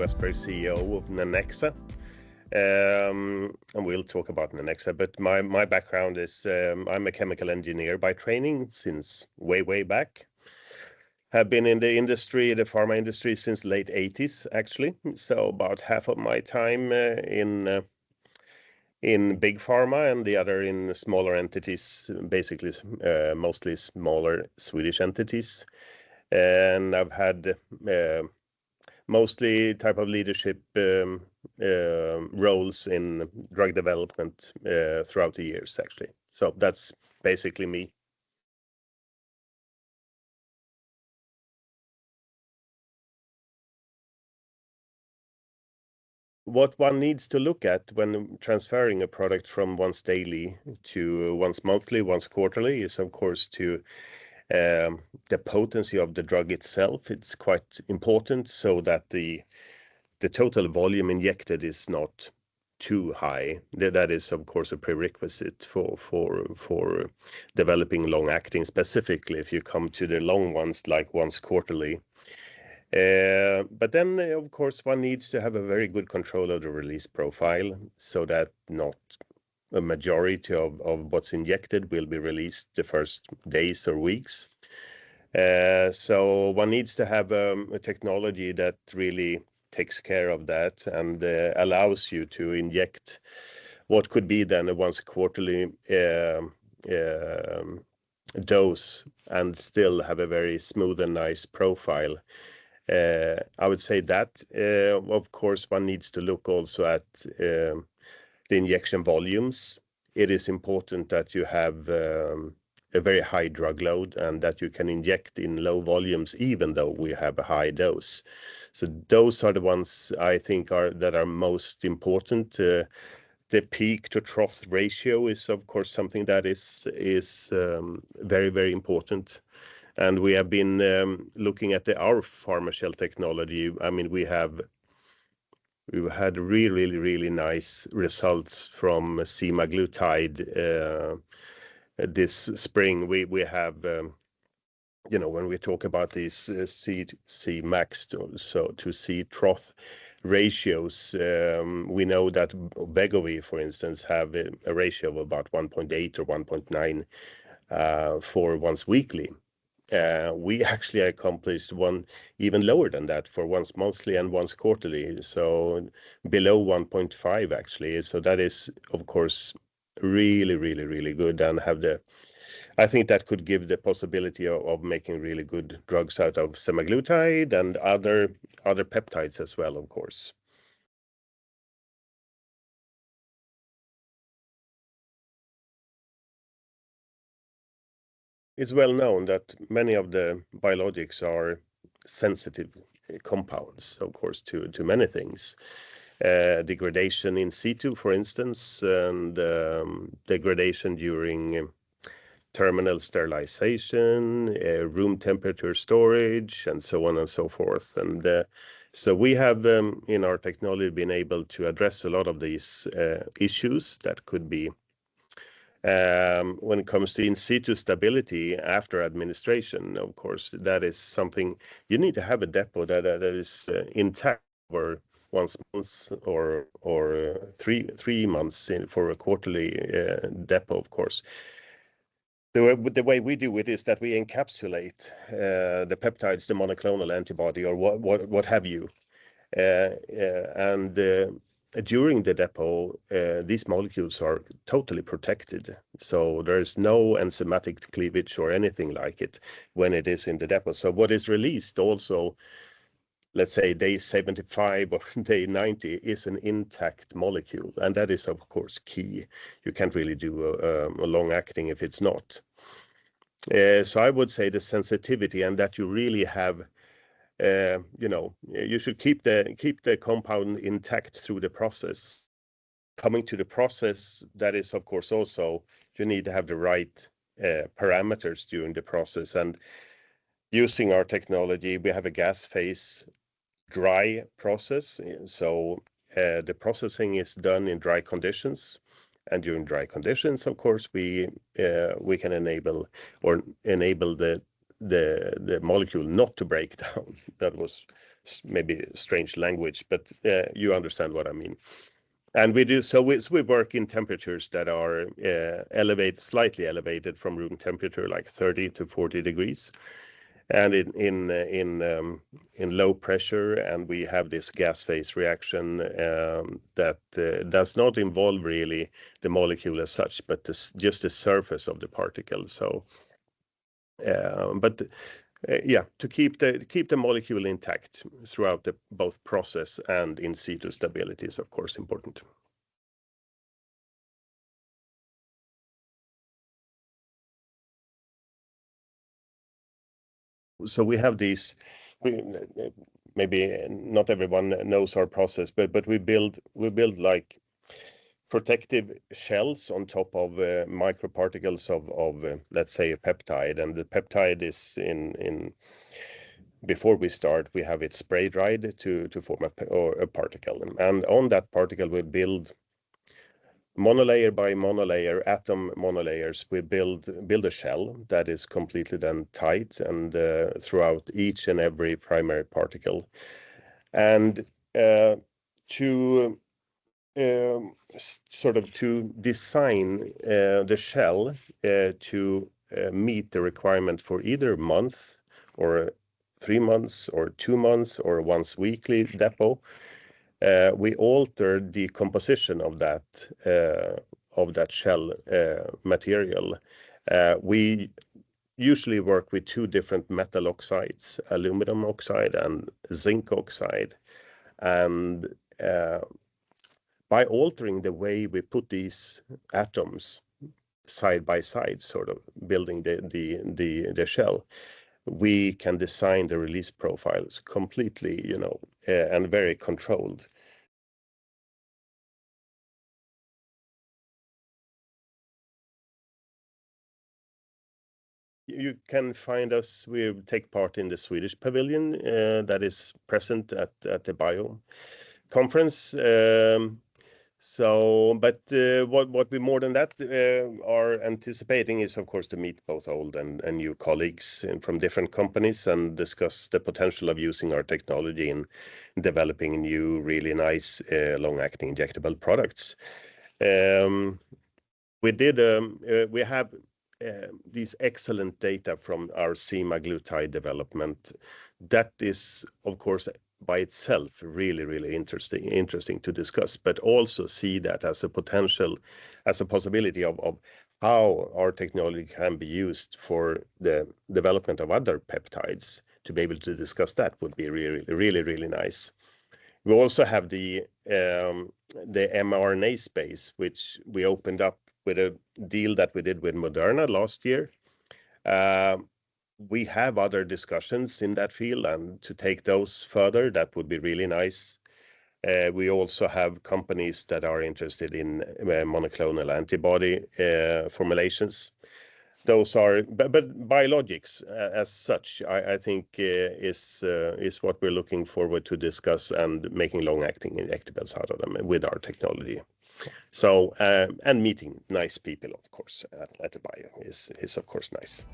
Westberg, CEO of Nanexa. And we'll talk about Nanexa, but my background is I'm a chemical engineer by training since way back. Have been in the industry, the pharma industry, since late 80s, actually. So about half of my time in big pharma and the other in smaller entities, basically mostly smaller Swedish entities. And I've had mostly type of leadership roles in drug development throughout the years, actually. So that's basically me. What one needs to look at when transferring a product from once daily to once monthly, once quarterly is, of course, to the potency of the drug itself. It's quite important so that the total volume injected is not too high. That is, of course, a prerequisite for developing long-acting, specifically if you come to the long ones like once quarterly. But then, of course, one needs to have a very good control of the release profile so that not a majority of what's injected will be released the first days or weeks. So one needs to have a technology that really takes care of that and allows you to inject what could be then a once quarterly dose and still have a very smooth and nice profile. I would say that, of course, one needs to look also at the injection volumes. It is important that you have a very high drug load and that you can inject in low volumes, even though we have a high dose. So those are the ones I think that are most important. The peak to trough ratio is, of course, something that is very important. And we have been looking at our PharmaShell technology. I mean, we've had really nice results from semaglutide this spring. We have when we talk about these C max to C trough ratios, we know that Wegovy, for instance, have a ratio of about 1.8 or 1.9 for once weekly. We actually accomplished one even lower than that for once monthly and once quarterly, so below 1.5 actually. So that is, of course, really good, and I think that could give the possibility of making really good drugs out of semaglutide and other peptides as well, of course. It's well known that many of the biologics are sensitive compounds, of course, to many things. Degradation in situ, for instance, and degradation during terminal sterilization, room temperature storage, and so on and so forth. And so we have in our technology been able to address a lot of these issues that could be when it comes to in situ stability after administration. Of course, that is something you need to have a depot that is intact for once month or 3 months for a quarterly depot, of course. The way we do it is that we encapsulate the peptides, the monoclonal antibody, or what have you, and during the depot, these molecules are totally protected. So there is no enzymatic cleavage or anything like it when it is in the depot. So what is released also, let's say day 75 or day 90, is an intact molecule. And that is, of course, key. You can't really do a long acting if it's not. So I would say the sensitivity and that you really have, you should keep the compound intact through the process. Coming to the process, that is, of course, also you need to have the right parameters during the process. And using our technology, we have a gas phase dry process. So the processing is done in dry conditions, and during dry conditions, of course, we can enable the molecule not to break down. That was maybe strange language, but you understand what I mean. And we do so. We work in temperatures that are slightly elevated from room temperature, like 30 to 40 degrees, and in low pressure. And we have this gas phase reaction that does not involve really the molecule as such, but just the surface of the particle. So, to keep the molecule intact throughout both process and in situ stability is of course important. So we have these. Maybe not everyone knows our process, but we build like protective shells on top of microparticles of let's say a peptide, and the peptide is in. Before we start, we have it spray dried to form a particle, and on that particle we build monolayer by monolayer, atom monolayers. We build a shell that is completely then tight and throughout each and every primary particle, and to sort of to design the shell to meet the requirement for either month or 3 months or 2 months or once weekly depot. We altered the composition of that shell material. We usually work with 2 different metal oxides, aluminum oxide and zinc oxide, and by altering the way we put these atoms side by side, sort of building the shell, we can design the release profiles completely, and very controlled. You can find us. We take part in the Swedish pavilion that is present at the Bio conference. What we more than that are anticipating is, of course, to meet both old and new colleagues from different companies and discuss the potential of using our technology in developing new, really nice long-acting injectable products. We have these excellent data from our semaglutide development. That is, of course, by itself really interesting to discuss, but also see that as a possibility of how our technology can be used for the development of other peptides. To be able to discuss that would be really nice. We also have the mRNA space, which we opened up with a deal that we did with Moderna last year. We have other discussions in that field, and to take those further, that would be really nice. We also have companies that are interested in monoclonal antibody formulations. Those are, but biologics as such, I think is what we're looking forward to discuss, and making long-acting injectables out of them with our technology. So and meeting nice people, of course, at the Bio is of course nice.